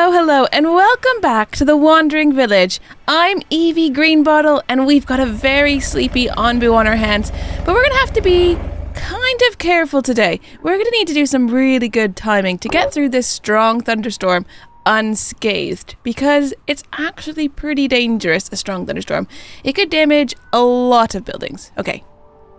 Hello, and welcome back to the Wandering Village. I'm Evie Greenbottle, and we've got a very sleepy Onbu on our hands, but we're going to have to be kind of careful today. We're going to need to do some really good timing to get through this strong thunderstorm unscathed, because it's actually pretty dangerous, a strong thunderstorm. It could damage a lot of buildings. Okay,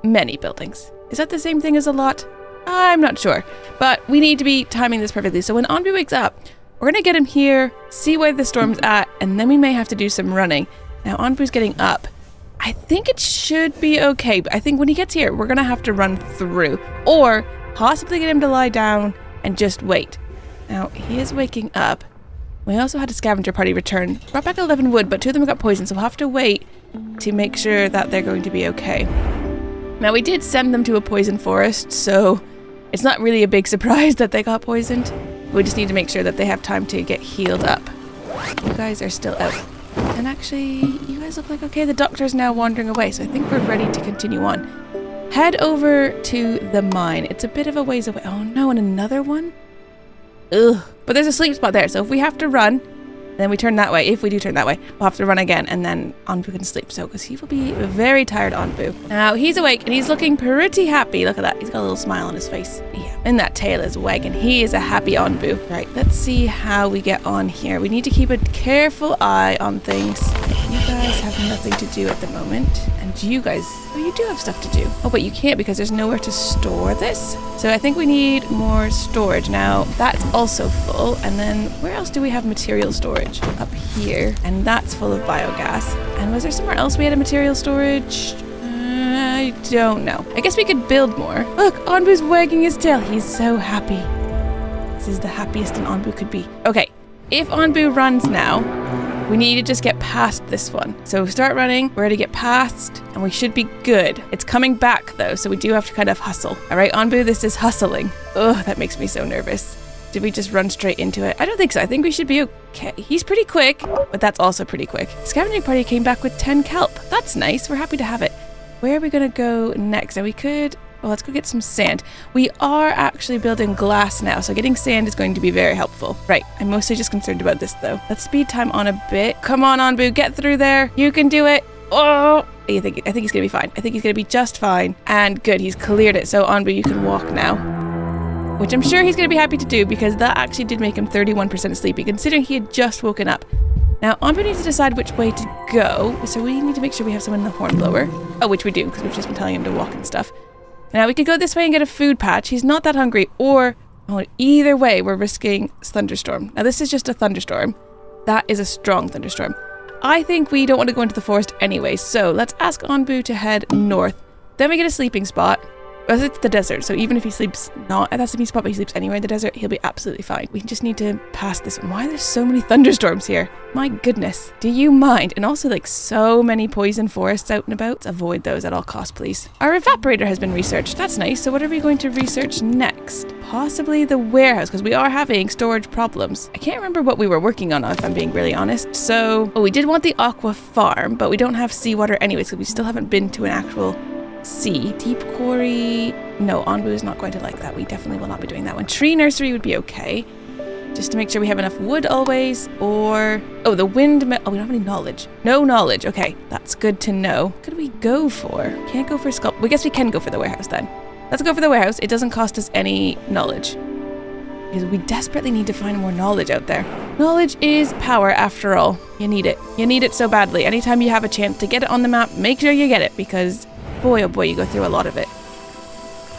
many buildings. Is that the same thing as a lot? I'm not sure, but we need to be timing this perfectly. So when Onbu wakes up, we're going to get him here, see where the storm's at, and then we may have to do some running. Now, Onbu's getting up. I think it should be okay, but I think when he gets here, we're going to have to run through, or possibly get him to lie down and just wait. Now, he is waking up. We also had a scavenger party return. Brought back 11 wood, but 2 of them got poisoned, so we'll have to wait to make sure that they're going to be okay. Now, we did send them to a poison forest, so it's not really a big surprise that they got poisoned. We just need to make sure that they have time to get healed up. You guys are still out. And actually, you guys look like okay. The doctor's now wandering away, so I think we're ready to continue on. Head over to the mine. It's a bit of a ways away. Oh no, and another one? Ugh. But there's a sleep spot there, so if we have to run, then we turn that way. If we do turn that way, we'll have to run again, and then Onbu can sleep. So, because he will be very tired, Onbu. Now, he's awake, and he's looking pretty happy. Look at that. He's got a little smile on his face. Yeah, and that tail is wagging. He is a happy Onbu. Right, let's see how we get on here. We need to keep a careful eye on things. You guys have nothing to do at the moment. And you guys, oh, you do have stuff to do. Oh, but you can't because there's nowhere to store this. So I think we need more storage. Now, that's also full. And then where else do we have material storage? Up here. And that's full of biogas. And was there somewhere else we had a material storage? I don't know. I guess we could build more. Look, Onbu's wagging his tail. He's so happy. This is the happiest an Onbu could be. Okay, if Onbu runs now, we need to just get past this one. So start running, we're to get past, and we should be good. It's coming back though, so we do have to kind of hustle. All right, Onbu, this is hustling. Ugh, that makes me so nervous. Did we just run straight into it? I don't think so. I think we should be okay. He's pretty quick, but that's also pretty quick. Scavenging party came back with 10 kelp. That's nice. We're happy to have it. Where are we going to go next? Now we could... Well, let's go get some sand. We are actually building glass now, so getting sand is going to be very helpful. Right, I'm mostly just concerned about this, though. Let's speed time on a bit. Come on, Onbu, get through there. You can do it. Oh! I think he's going to be fine. I think he's going to be just fine. And good, he's cleared it, so Onbu, you can walk now. Which I'm sure he's going to be happy to do, because that actually did make him 31% sleepy, considering he had just woken up. Now, Onbu needs to decide which way to go, so we need to make sure we have someone in the hornblower. Oh, which we do, because we've just been telling him to walk and stuff. Now, we could go this way and get a food patch. He's not that hungry, or... Oh, either way, we're risking thunderstorm. Now, this is just a thunderstorm. That is a strong thunderstorm. I think we don't want to go into the forest anyway, so let's ask Onbu to head north. Then we get a sleeping spot. Well, it's the desert, so even if he sleeps not at that sleeping spot, but he sleeps anywhere in the desert, he'll be absolutely fine. We just need to pass this one. Why are there so many thunderstorms here? My goodness. Do you mind? And also, like, so many poison forests out and about. Let's avoid those at all costs, please. Our evaporator has been researched. That's nice. So what are we going to research next? Possibly the warehouse, because we are having storage problems. I can't remember what we were working on, if I'm being really honest. So, we did want the aqua farm, but we don't have seawater anyways, because we still haven't been to an actual sea. Deep quarry. No, Onbu is not going to like that. We definitely will not be doing that one. Tree nursery would be okay. Just to make sure we have enough wood always. Or... Oh, the windmill. Oh, we don't have any knowledge. No knowledge. Okay, that's good to know. What could we go for? Can't go for sculpt. I guess we can go for the warehouse then. Let's go for the warehouse. It doesn't cost us any knowledge. Because we desperately need to find more knowledge out there. Knowledge is power after all. You need it. You need it so badly. Anytime you have a chance to get it on the map, make sure you get it, because... boy, oh boy, you go through a lot of it.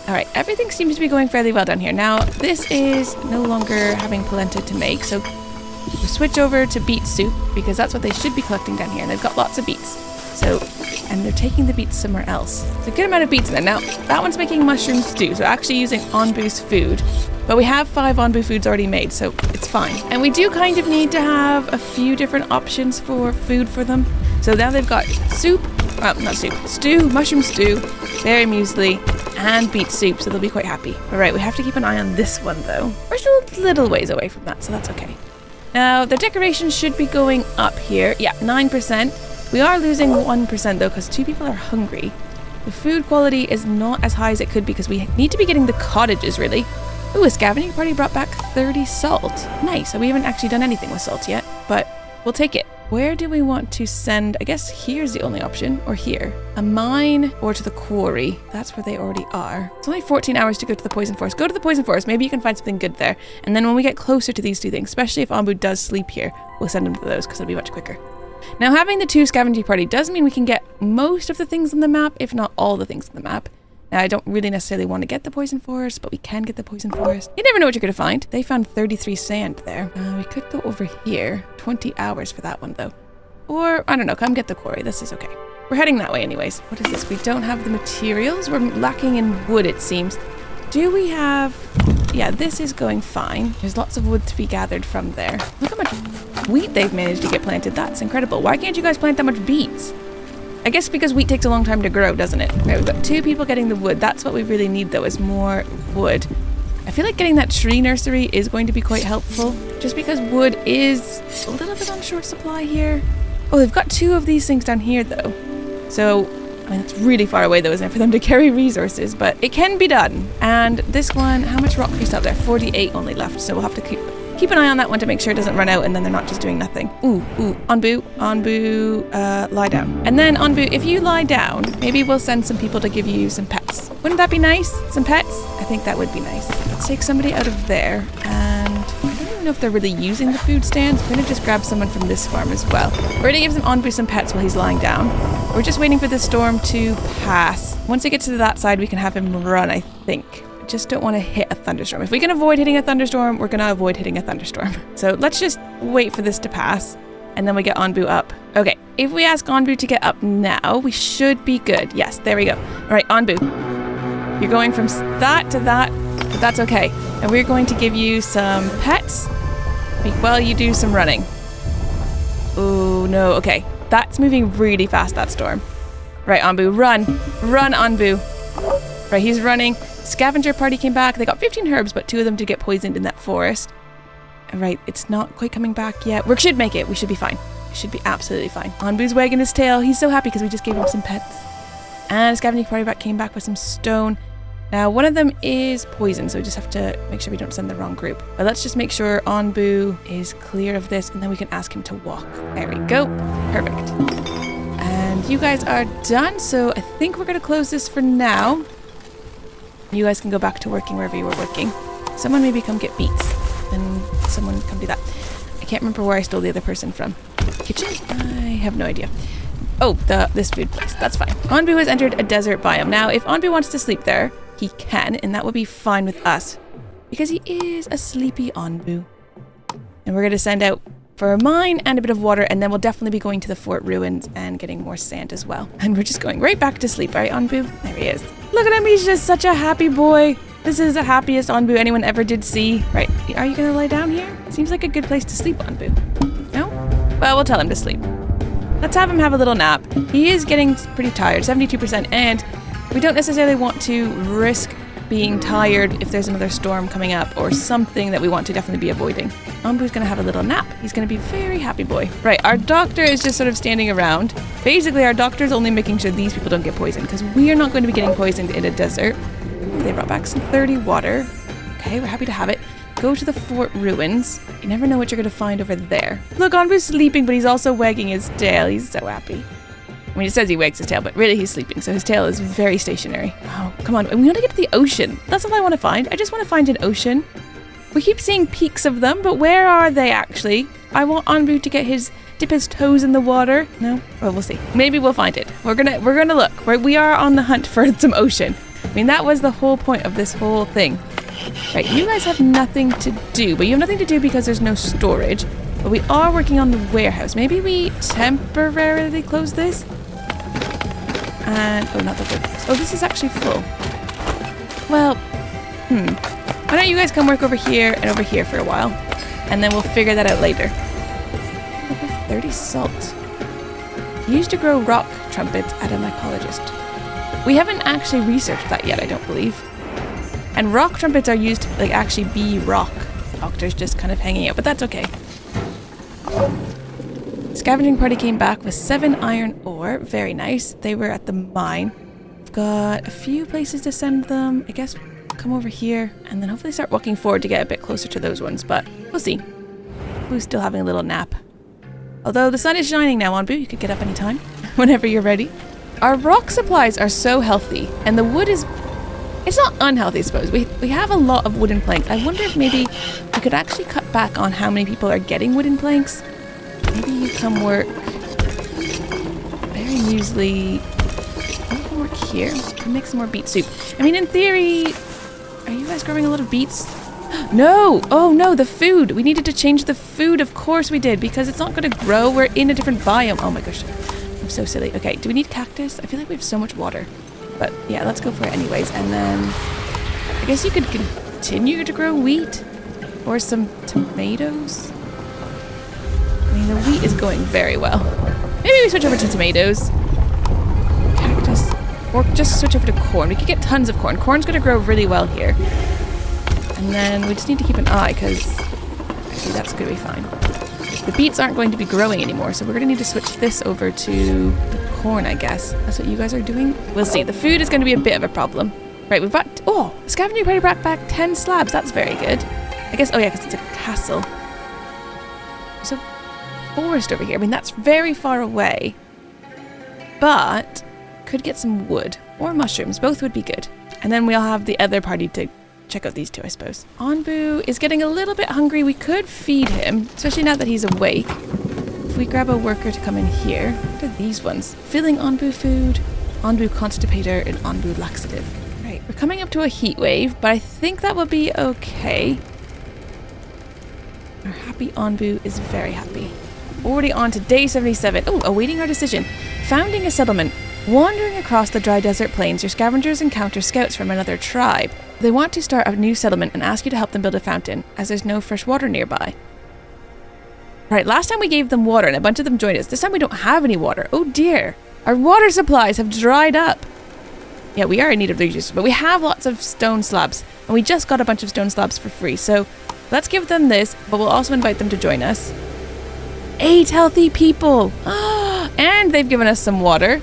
All right, everything seems to be going fairly well down here. Now, this is no longer having polenta to make, so we switch over to beet soup, because that's what they should be collecting down here, and they've got lots of beets. So, and they're taking the beets somewhere else. It's a good amount of beets in there. Now, that one's making mushroom stew, so actually using Onbu's food. But we have 5 Onbu foods already made, so it's fine. And we do kind of need to have a few different options for food for them. So now they've got soup, well, not soup, stew, mushroom stew, berry muesli, and beet soup, so they'll be quite happy. All right, we have to keep an eye on this one, though. We're still a little ways away from that, so that's okay. Now, the decorations should be going up here. Yeah, 9%. We are losing 1%, though, because 2 people are hungry. The food quality is not as high as it could be, because we need to be getting the cottages, really. Ooh, a scavenging party brought back 30 salt. Nice. So we haven't actually done anything with salt yet, but we'll take it. Where do we want to send? I guess here's the only option, or here. A mine or to the quarry. That's where they already are. It's only 14 hours to go to the poison forest. Go to the poison forest. Maybe you can find something good there. And then when we get closer to these two things, especially if Onbu does sleep here, we'll send him to those because it'll be much quicker. Now, having the 2 scavenging party does mean we can get most of the things on the map, if not all the things on the map. Now, I don't really necessarily want to get the poison forest, but we can get the poison forest. You never know what you're going to find. They found 33 sand there. We could go over here. 20 hours for that one, though. Or, I don't know, come get the quarry. This is okay. We're heading that way anyways. What is this? We don't have the materials. We're lacking in wood, it seems. Do we have... Yeah, this is going fine. There's lots of wood to be gathered from there. Look how much wheat they've managed to get planted. That's incredible. Why can't you guys plant that much beets? I guess because wheat takes a long time to grow, doesn't it? Right, we've got 2 people getting the wood. That's what we really need, though, is more wood. I feel like getting that tree nursery is going to be quite helpful, just because wood is a little bit on short supply here. Oh, they've got 2 of these things down here, though. So, I mean, it's really far away, though, isn't it, for them to carry resources, but it can be done. And this one, how much rock crystal up there? 48 only left, so we'll have to keep an eye on that one to make sure it doesn't run out and then they're not just doing nothing. Ooh, Onbu, lie down. And then Onbu, if you lie down, maybe we'll send some people to give you some pets. Wouldn't that be nice? Some pets? I think that would be nice. Let's take somebody out of there, and I don't even know if they're really using the food stands. We're gonna just grab someone from this farm as well. We're gonna give Onbu some pets while he's lying down. We're just waiting for this storm to pass. Once it gets to that side, we can have him run, I think. Just don't want to hit a thunderstorm. If we can avoid hitting a thunderstorm, we're going to avoid hitting a thunderstorm. So let's just wait for this to pass and then we get Onbu up. Okay, if we ask Onbu to get up now, we should be good. Yes, there we go. All right, Onbu, you're going from that to that, but that's okay. And we're going to give you some pets while you do some running. Oh no, okay. That's moving really fast, that storm. Right, Onbu, run. Run, Onbu. Right, he's running. Scavenger party came back. They got 15 herbs, but 2 of them did get poisoned in that forest. Right, it's not quite coming back yet. We should make it. We should be fine. We should be absolutely fine. Onbu's wagging his tail. He's so happy because we just gave him some pets. And Scavenger party came back with some stone. Now, one of them is poison, so we just have to make sure we don't send the wrong group. But let's just make sure Onbu is clear of this, and then we can ask him to walk. There we go. Perfect. And you guys are done, so I think we're going to close this for now. You guys can go back to working wherever you were working. Someone maybe come get beets. And someone come do that. I can't remember where I stole the other person from. Kitchen? I have no idea. Oh, this food place. That's fine. Onbu has entered a desert biome. Now, if Onbu wants to sleep there, he can, and that would be fine with us. Because he is a sleepy Onbu. And we're going to send out for a mine and a bit of water, and then we'll definitely be going to the fort ruins and getting more sand as well. And we're just going right back to sleep, right, Onbu? There he is. Look at him, he's just such a happy boy. This is the happiest Onbu anyone ever did see. Right, are you gonna lie down here? Seems like a good place to sleep, Onbu. No? Well, we'll tell him to sleep. Let's have him have a little nap. He is getting pretty tired, 72%, and we don't necessarily want to risk being tired if there's another storm coming up or something that we want to definitely be avoiding. Onbu's gonna have a little nap. He's gonna be a very happy boy. Right, our doctor is just sort of standing around. Basically, our doctor is only making sure these people don't get poisoned because we are not going to be getting poisoned in a desert. Ooh, they brought back some 30 water. Okay, we're happy to have it. Go to the fort ruins. You never know what you're gonna find over there. Look, Onbu's sleeping, but he's also wagging his tail. He's so happy. I mean, it says he wags his tail, but really he's sleeping, so his tail is very stationary. Oh, come on. We want to get to the ocean. That's all I want to find. I just want to find an ocean. We keep seeing peaks of them, but where are they actually? I want Onbu to dip his toes in the water. No? Well, we'll see. Maybe we'll find it. We're gonna look. We are on the hunt for some ocean. I mean, that was the whole point of this whole thing. Right, you guys have nothing to do, but you have nothing to do because there's no storage. But we are working on the warehouse. Maybe we temporarily close this? And, oh, not the warehouse. Oh, this is actually full. Well, why don't you guys come work over here and over here for a while? And then we'll figure that out later. 30 salt. Used to grow rock trumpets at a mycologist. We haven't actually researched that yet, I don't believe. And rock trumpets are used to, like, actually be rock. Doctors just kind of hanging out, but that's okay. Scavenging party came back with 7 iron ore. Very nice. They were at the mine. We've got a few places to send them. I guess come over here and then hopefully start walking forward to get a bit closer to those ones, but we'll see. Onbu's still having a little nap. Although the sun is shining now, Onbu, you could get up anytime, whenever you're ready. Our rock supplies are so healthy, and the wood is... It's not unhealthy, I suppose. We have a lot of wooden planks. I wonder if maybe we could actually cut back on how many people are getting wooden planks. Maybe you come work... Very muesli... You can work here. You can make some more beet soup. I mean, in theory... Are you guys growing a lot of beets? No! Oh no, the food! We needed to change the food, of course we did, because it's not going to grow. We're in a different biome. Oh my gosh. I'm so silly. Okay, do we need cactus? I feel like we have so much water. But yeah, let's go for it anyways. And then I guess you could continue to grow wheat or some tomatoes. I mean, the wheat is going very well. Maybe we switch over to tomatoes. Cactus. Or just switch over to corn. We could get tons of corn. Corn's going to grow really well here. And then we just need to keep an eye because actually that's going to be fine. The beets aren't going to be growing anymore, so we're going to need to switch this over to the corn, I guess. That's what you guys are doing? We'll see. The food is going to be a bit of a problem. Right, we've got... Oh, the scavenger party brought back 10 slabs. That's very good. I guess... Oh, yeah, because it's a castle. There's a forest over here. I mean, that's very far away. But could get some wood or mushrooms. Both would be good. And then we'll have the other party to check out these two, I suppose. Onbu is getting a little bit hungry. We could feed him, especially now that he's awake. If we grab a worker to come in here. What are these ones? Filling Onbu food, Onbu constipator, and Onbu laxative. Right, we're coming up to a heat wave, but I think that will be okay. Our happy Onbu is very happy. Already on to day 77. Oh, awaiting our decision. Founding a settlement. Wandering across the dry desert plains, your scavengers encounter scouts from another tribe. They want to start a new settlement and ask you to help them build a fountain, as there's no fresh water nearby. Right, last time we gave them water and a bunch of them joined us. This time we don't have any water. Oh dear. Our water supplies have dried up. Yeah, we are in need of resources, but we have lots of stone slabs. And we just got a bunch of stone slabs for free. So let's give them this, but we'll also invite them to join us. 8 healthy people. And they've given us some water.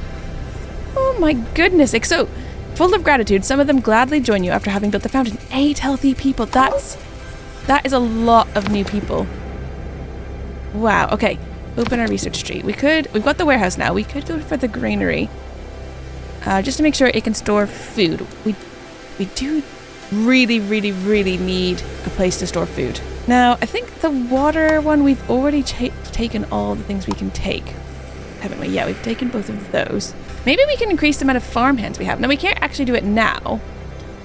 Oh my goodness. So, full of gratitude, some of them gladly join you after having built the fountain. 8 healthy people. That is a lot of new people. Wow. Okay. Open our research tree. We've got the warehouse now. We could go for the granary. Just to make sure it can store food. We do really, really, really need a place to store food. Now, I think the water one, we've already taken all the things we can take. Haven't we? Yeah, we've taken both of those. Maybe we can increase the amount of farm hands we have. Now, we can't actually do it now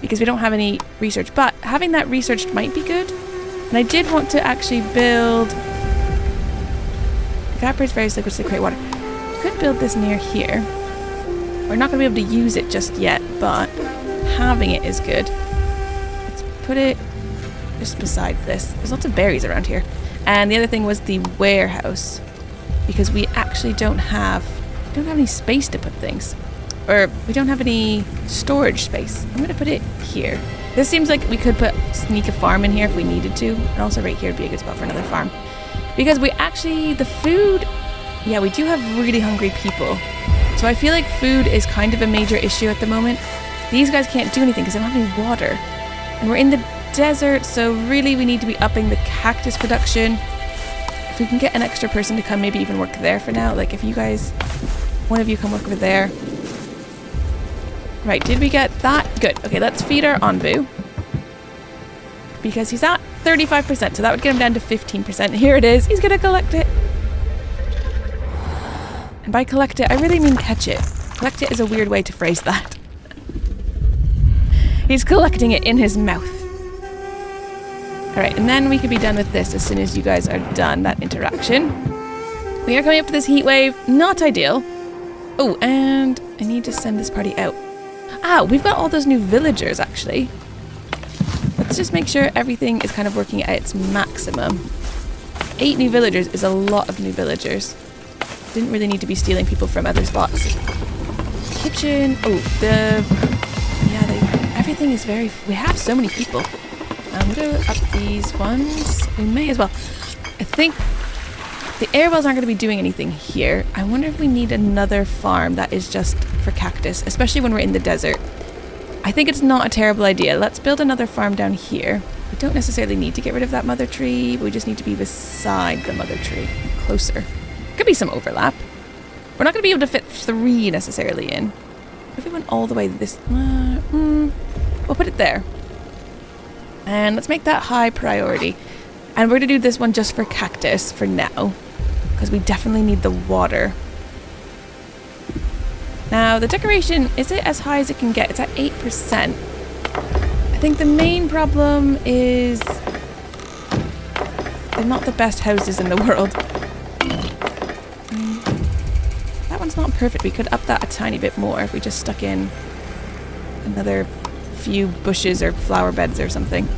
because we don't have any research, but having that researched might be good. And I did want to actually build... Evaporates various liquids to create water. We could build this near here. We're not going to be able to use it just yet, but having it is good. Let's put it just beside this. There's lots of berries around here. And the other thing was the warehouse, because we actually don't have any space to put things, or we don't have any storage space. I'm going to put it here. This seems like we could sneak a farm in here if we needed to, and also right here would be a good spot for another farm, because the food, yeah, we do have really hungry people, so I feel like food is kind of a major issue at the moment. These guys can't do anything because they don't have any water, and we're in the desert, so really we need to be upping the cactus production. If we can get an extra person to come, maybe even work there for now. Like if you guys, one of you come work over there. Right, did we get that? Good. Okay, let's feed our Onbu, because he's at 35%, so that would get him down to 15%. Here it is. He's gonna collect it. And by collect it, I really mean catch it. Collect it is a weird way to phrase that. He's collecting it in his mouth. Alright, and then we could be done with this as soon as you guys are done that interaction. We are coming up to this heat wave. Not ideal. Oh, and I need to send this party out. Ah, we've got all those new villagers, actually. Let's just make sure everything is kind of working at its maximum. 8 new villagers is a lot of new villagers. Didn't really need to be stealing people from other spots. Kitchen. Oh, everything is very... We have so many people. I'm going to up these ones. We may as well. I think the air wells aren't going to be doing anything here. I wonder if we need another farm that is just for cactus, especially when we're in the desert. I think it's not a terrible idea. Let's build another farm down here. We don't necessarily need to get rid of that mother tree, but we just need to be beside the mother tree. Closer. Could be some overlap. We're not going to be able to fit 3 necessarily in. What if we went all the way this... we'll put it there. And let's make that high priority. And we're going to do this one just for cactus for now. Because we definitely need the water. Now, the decoration, is it as high as it can get? It's at 8%. I think the main problem is they're not the best houses in the world. That one's not perfect. We could up that a tiny bit more if we just stuck in another few bushes or flower beds or something.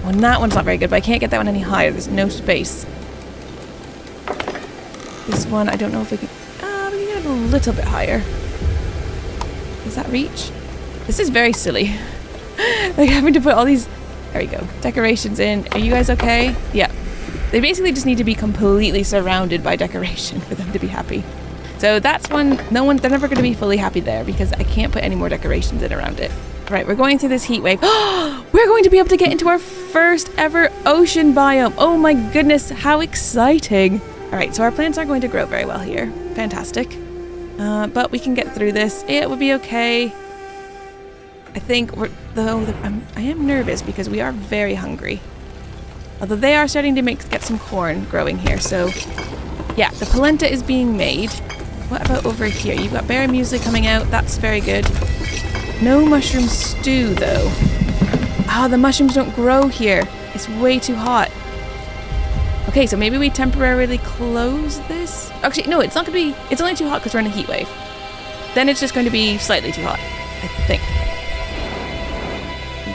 Well, that one's not very good, but I can't get that one any higher. There's no space. This one, I don't know if we can... we can get it a little bit higher. Does that reach? This is very silly. Like having to put all these... There we go. Decorations in. Are you guys okay? Yeah. They basically just need to be completely surrounded by decoration for them to be happy. So that's one... They're never going to be fully happy there because I can't put any more decorations in around it. Right, we're going through this heat wave. We're going to be able to get into our first ever ocean biome. Oh my goodness, how exciting. All right, so our plants aren't going to grow very well here. Fantastic. But we can get through this. It will be okay. I think I am nervous because we are very hungry. Although they are starting to get some corn growing here. So yeah, the polenta is being made. What about over here? You've got berry muesli coming out. That's very good. No mushroom stew though. The mushrooms don't grow here. It's way too hot. Okay, so maybe we temporarily close this? Actually, no, it's not going to be... It's only too hot because we're in a heat wave. Then it's just going to be slightly too hot, I think.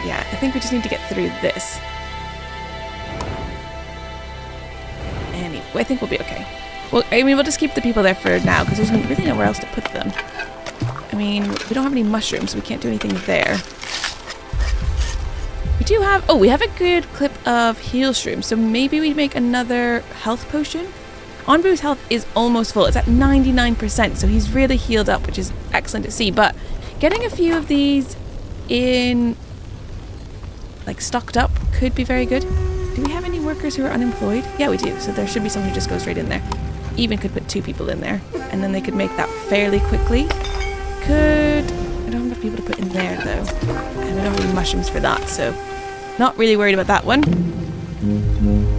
Yeah, I think we just need to get through this. Anyway, I think we'll be okay. Well, I mean, we'll just keep the people there for now because there's really nowhere else to put them. I mean, we don't have any mushrooms, so we can't do anything there. We do have... Oh, we have a good clip of heal shrooms, so maybe we make another health potion. Onbu's health is almost full. It's at 99%, so he's really healed up, which is excellent to see. But getting a few of these in... like, stocked up could be very good. Do we have any workers who are unemployed? Yeah, we do. So there should be someone who just goes right in there. Even could put 2 people in there, and then they could make that fairly quickly. I don't have enough people to put in there though, and I don't have any mushrooms for that, so not really worried about that one.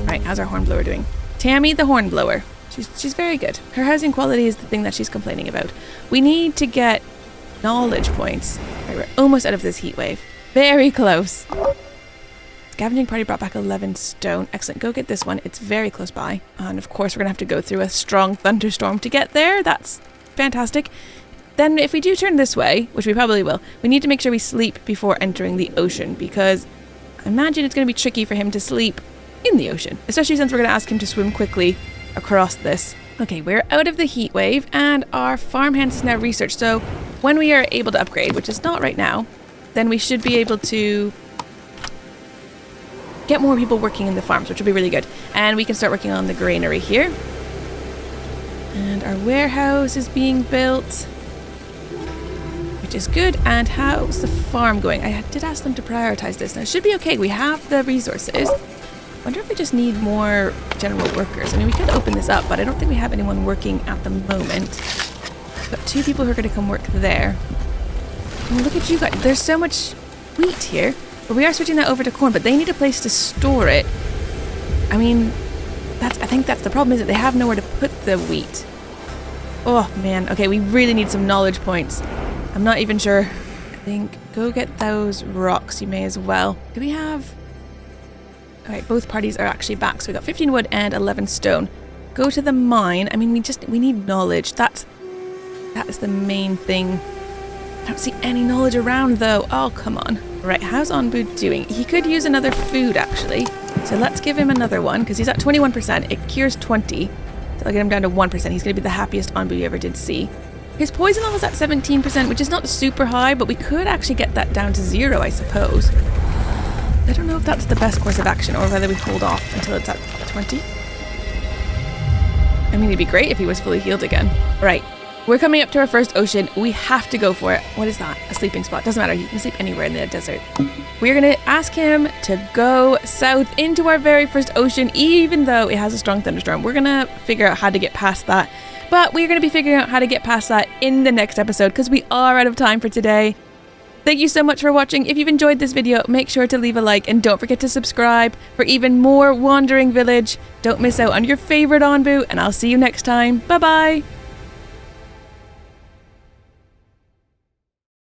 Right, how's our hornblower doing? Tammy the hornblower. She's very good. Her housing quality is the thing that she's complaining about. We need to get knowledge points. Right, we're almost out of this heat wave. Very close. Scavenging party brought back 11 stone. Excellent. Go get this one. It's very close by. And of course we're gonna have to go through a strong thunderstorm to get there. That's fantastic. Then if we do turn this way, which we probably will, we need to make sure we sleep before entering the ocean because I imagine it's going to be tricky for him to sleep in the ocean, especially since we're going to ask him to swim quickly across this. Okay, we're out of the heat wave and our farmhands is now researched. So when we are able to upgrade, which is not right now, then we should be able to get more people working in the farms, which will be really good. And we can start working on the granary here. And our warehouse is being built, which is good. And how's the farm going? I did ask them to prioritize this. Now it should be okay. We have the resources. Wonder if we just need more general workers. I mean, we could open this up, but I don't think we have anyone working at the moment. We've got 2 people who are going to come work there. And look at you guys. There's so much wheat here. But we are switching that over to corn, but they need a place to store it. I mean, I think that's the problem, is that they have nowhere to put the wheat. Oh, man. Okay, we really need some knowledge points. I'm not even sure. I think go get those rocks. You may as well. Do we have... Alright, both parties are actually back. So we got 15 wood and 11 stone. Go to the mine. I mean, we need knowledge. That is the main thing. I don't see any knowledge around though. Oh, come on. Right, how's Onbu doing? He could use another food actually. So let's give him another one because he's at 21%. It cures 20. So I'll get him down to 1%. He's going to be the happiest Onbu you ever did see. His poison level is at 17%, which is not super high, but we could actually get that down to 0, I suppose. I don't know if that's the best course of action or whether we hold off until it's at 20. I mean, it'd be great if he was fully healed again. Right. We're coming up to our first ocean. We have to go for it. What is that? A sleeping spot. Doesn't matter. You can sleep anywhere in the desert. We're going to ask him to go south into our very first ocean, even though it has a strong thunderstorm. We're going to figure out how to get past that. But we're going to be figuring out how to get past that in the next episode because we are out of time for today. Thank you so much for watching. If you've enjoyed this video, make sure to leave a like and don't forget to subscribe for even more Wandering Village. Don't miss out on your favorite Onbu, and I'll see you next time. Bye bye.